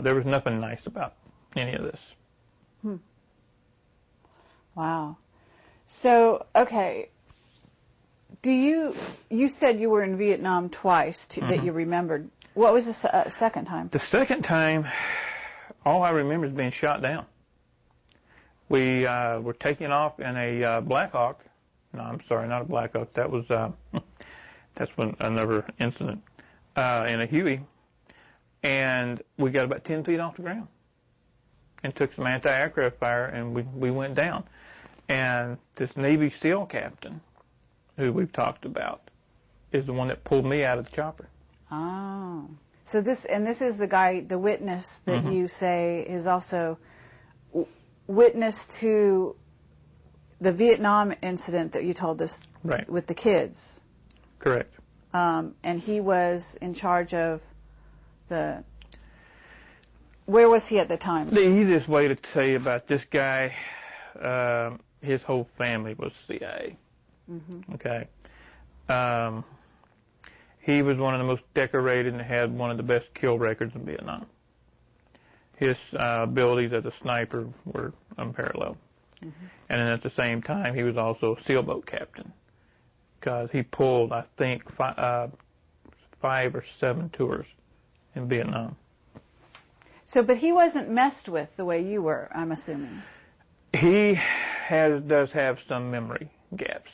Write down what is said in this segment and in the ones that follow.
there was nothing nice about any of this. Wow. So, okay, you said you were in Vietnam twice that you remembered. What was the second time? The second time, all I remember is being shot down. We were taking off in a Black Hawk. No, I'm sorry, not a Black Hawk. That was that's another incident in a Huey, and we got about 10 feet off the ground and took some anti-aircraft fire, and we went down. And this Navy SEAL captain, who we've talked about, is the one that pulled me out of the chopper. Oh, so this is the guy, the witness that you say is also witness to the Vietnam incident that you told us with the kids. Correct. And he was in charge of the... Where was he at the time? The easiest way to tell you about this guy, his whole family was CIA. Okay. He was one of the most decorated and had one of the best kill records in Vietnam. His abilities as a sniper were unparalleled. And then at the same time, he was also a sailboat captain, because he pulled, I think, 5 or 7 tours in Vietnam. So, but he wasn't messed with the way you were, I'm assuming. He does have some memory gaps,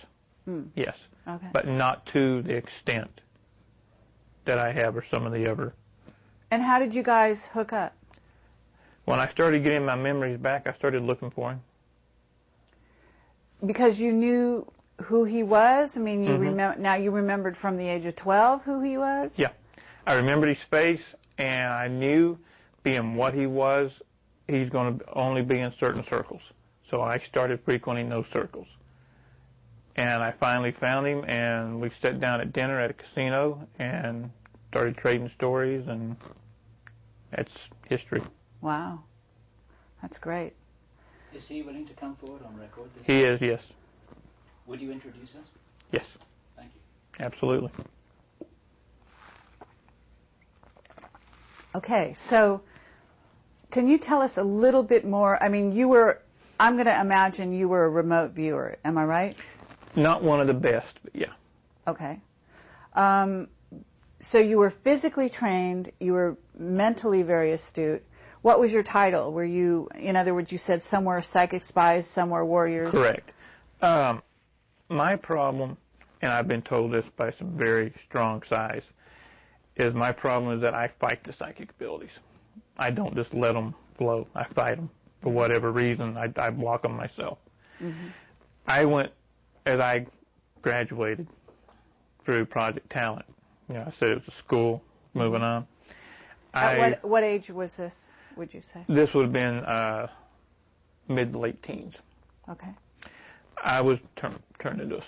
yes, but not to the extent that I have or some of the other. And how did you guys hook up? When I started getting my memories back, I started looking for him. Because you knew who he was? I mean, you now you remembered from the age of 12 who he was? Yeah. I remembered his face, and I knew, being what he was, he's going to only be in certain circles. So I started frequenting those circles. And I finally found him, and we sat down at dinner at a casino and started trading stories, and that's history. Wow. That's great. Is he willing to come forward on record? He is, yes. Would you introduce us? Yes. Thank you. Absolutely. Okay, so can you tell us a little bit more? I mean, I'm going to imagine you were a remote viewer. Am I right? Not one of the best, but yeah. Okay. So you were physically trained. You were mentally very astute. What was your title? Were you, in other words, you said some were psychic spies, some were warriors? Correct. My problem, and I've been told this by some very strong size, is my problem is that I fight the psychic abilities. I don't just let them flow. I fight them for whatever reason. I block them myself. I went, as I graduated through Project Talent, I said it was a school, moving on. At what age was this, would you say? This would have been mid to late teens. Okay. I was turned into a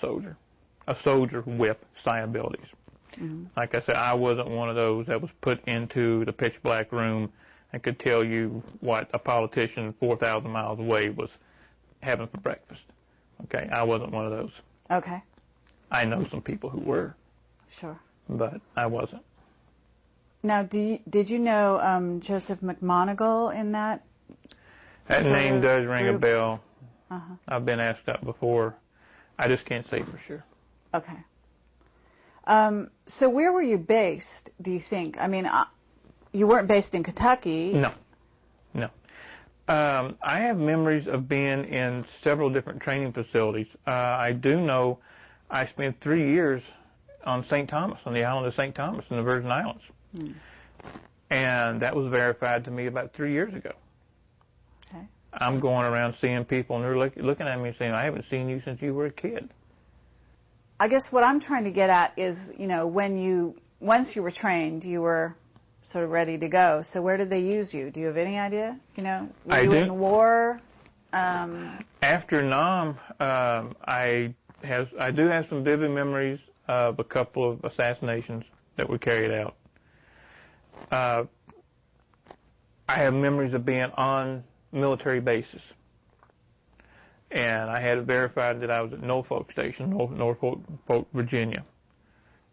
soldier with psi abilities. Like I said, I wasn't one of those that was put into the pitch black room and could tell you what a politician 4,000 miles away was having for breakfast. Okay, I wasn't one of those. Okay. I know some people who were. Sure. But I wasn't. Now, did you know Joseph McMoneagle in that? That name does ring group? a bell. I've been asked that before. I just can't say for sure. Okay. So where were you based, do you think? I mean, you weren't based in Kentucky. No. I have memories of being in several different training facilities. I do know I spent 3 years on St. Thomas, on the island of St. Thomas in the Virgin Islands. And that was verified to me about 3 years ago. Okay. I'm going around seeing people, and they're looking at me and saying, I haven't seen you since you were a kid. I guess what I'm trying to get at is, once you were trained, you were sort of ready to go. So where did they use you? Do you have any idea? Were you in war? After Nam, I do have some vivid memories of a couple of assassinations that were carried out. I have memories of being on military bases. And I had it verified that I was at Norfolk Station, Norfolk, Virginia,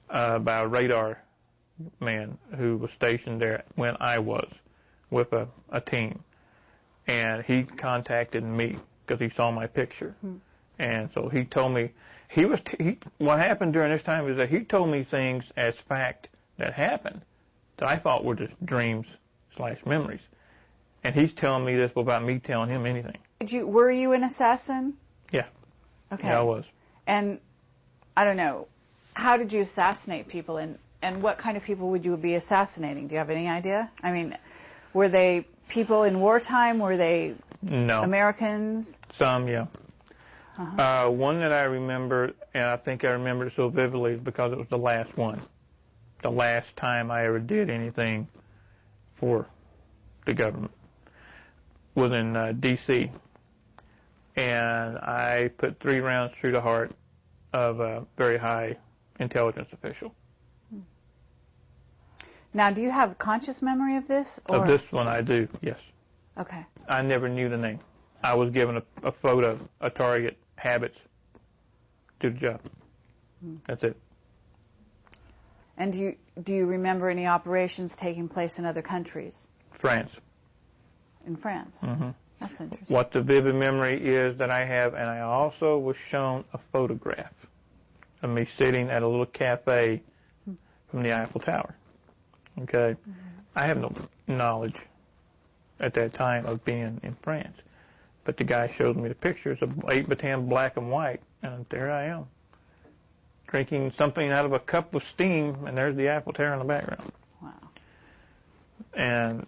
by a radar man who was stationed there when I was with a team, and he contacted me because he saw my picture. And so he told me, what happened during this time is that he told me things as fact that happened that I thought were just dreams/memories. And he's telling me this without me telling him anything. Were you an assassin? Yeah. Okay. Yeah, I was. And I don't know, how did you assassinate people, and what kind of people would you be assassinating? Do you have any idea? I mean, were they people in wartime? Were they Americans? Some, yeah. One that I remember, and I think I remember it so vividly, is because it was the last one. The last time I ever did anything for the government was in D.C. And I put 3 rounds through the heart of a very high intelligence official. Now, do you have conscious memory of this? Of this one, I do, yes. Okay. I never knew the name. I was given a photo, a target, habits, do the job. That's it. And do you remember any operations taking place in other countries? France. In France? Mm-hmm. That's interesting. What the vivid memory is that I have, and I also was shown a photograph of me sitting at a little cafe from the Eiffel Tower. Okay? I have no knowledge at that time of being in France. But the guy showed me the pictures of 8x10 black and white, and there I am, drinking something out of a cup of steam, and there's the Eiffel Tower in the background. Wow. And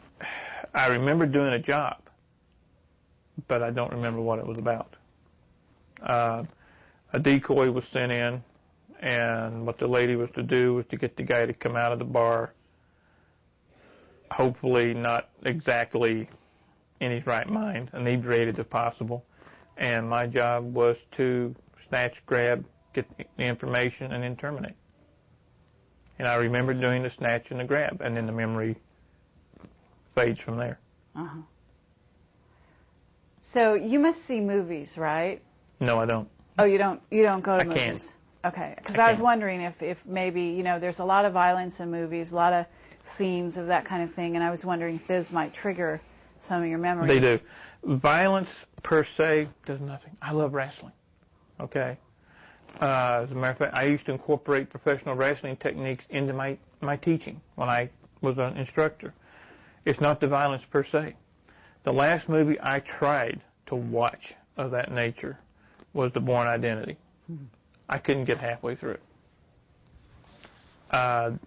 I remember doing a job, but I don't remember what it was about. A decoy was sent in, and what the lady was to do was to get the guy to come out of the bar, hopefully not exactly in his right mind, inebriated if possible. And my job was to snatch, grab, get the information, and then terminate. And I remember doing the snatch and the grab, and then the memory fades from there. Uh-huh. So you must see movies, right? No, I don't. Oh, you don't go to movies? Can't. Okay, because I was wondering if maybe, there's a lot of violence in movies, a lot of scenes of that kind of thing, and I was wondering if those might trigger some of your memories. They do. Violence per se does nothing. I love wrestling. Okay? As a matter of fact, I used to incorporate professional wrestling techniques into my teaching when I was an instructor. It's not the violence per se. The last movie I tried to watch of that nature was The Bourne Identity. I couldn't get halfway through it. I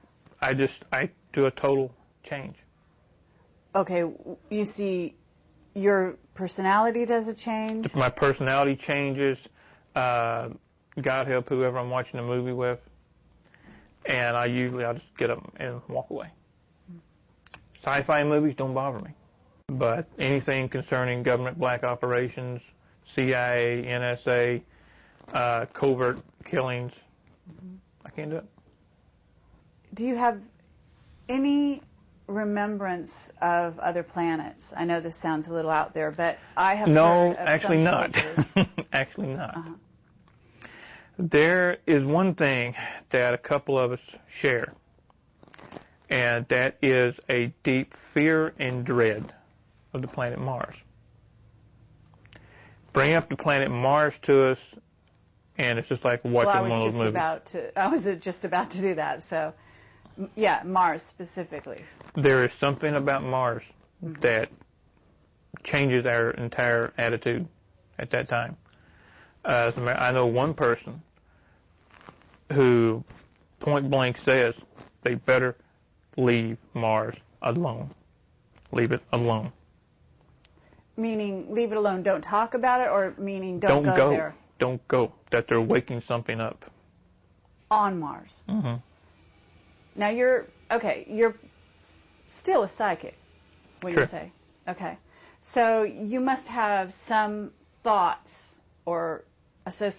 do a total change. Okay, you see your personality does a change? If my personality changes, God help whoever I'm watching a movie with, and I'll just get up and walk away. Sci-fi movies don't bother me, but anything concerning government black operations, CIA, NSA, covert killings, I can't do it. Do you have any remembrance of other planets? I know this sounds a little out there, but I have heard of actually some not. soldiers. Actually not. There is one thing that a couple of us share, and that is a deep fear and dread of the planet Mars. Bring up the planet Mars to us, and it's just like watching one of those movies. I was just about to do that. So, yeah, Mars specifically. There is something about Mars that changes our entire attitude at that time. I know one person who point blank says they better leave Mars alone. Leave it alone. Meaning leave it alone, don't talk about it, or meaning don't go there? Don't go. That they're waking something up. On Mars. Mm-hmm. Now you're still a psychic when Sure. you say. Okay. So you must have some thoughts or associations